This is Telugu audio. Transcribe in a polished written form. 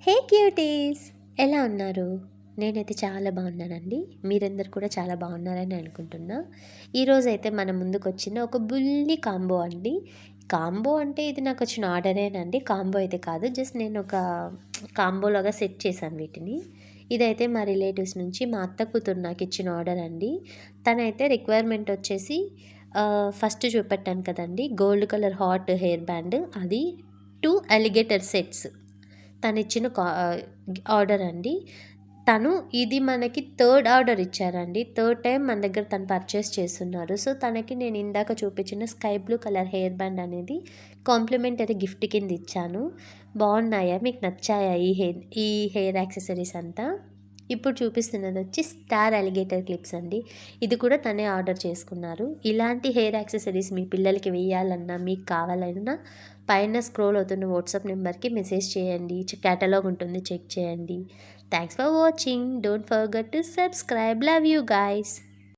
హే క్యూటీస్, ఎలా ఉన్నారు? నేనైతే చాలా బాగున్నానండి. మీరందరూ కూడా చాలా బాగున్నారని అనుకుంటున్నా. ఈరోజైతే మన ముందుకొచ్చిన ఒక బుల్లి కాంబో అండి. కాంబో అంటే ఇది నాకొచ్చిన ఆర్డరేనండి. కాంబో అయితే కాదు. జస్ట్ నేను ఒక కాంబోలాగా సెట్ చేశాను వీటిని. ఇదైతే మా రిలేటివ్స్ నుంచి మా అత్త కూతురు నాకిచ్చిన ఆర్డర్ అండి. తనైతే రిక్వైర్మెంట్ వచ్చేసి ఫస్ట్ చూపెట్టాను కదండీ! Gold colour hot hair band అది 2 అలిగేటర్ సెట్స్. తనిచ్చిన ఆర్డర్ అండి. తను ఇది మనకి థర్డ్ ఆర్డర్ ఇచ్చారండి. థర్డ్ టైం మన దగ్గర తను పర్చేస్ చేస్తున్నారు. సో, తనకి నేను ఇందాక చూపించిన sky blue colour hair band అనేది కాంప్లిమెంటరీ గిఫ్ట్ కింద ఇచ్చాను. బాగున్నాయా? మీకు నచ్చాయా ఈ హెయిర్ యాక్సెసరీస్ అంతా? ఇప్పుడు చూపిస్తున్నది వచ్చి స్టార్ అలిగేటర్ క్లిప్స్ అండి. ఇది కూడా తనే ఆర్డర్ చేసుకున్నారు. ఇలాంటి హెయిర్ యాక్సెసరీస్ మీ పిల్లలకి వేయాలన్నా, మీకు కావాలన్నా పైన స్క్రోల్ అవుతున్న వాట్సాప్ నెంబర్కి మెసేజ్ చేయండి. క్యాటలాగ్ ఉంటుంది, చెక్ చేయండి. Thanks for watching. Don't forget to subscribe. Love you guys.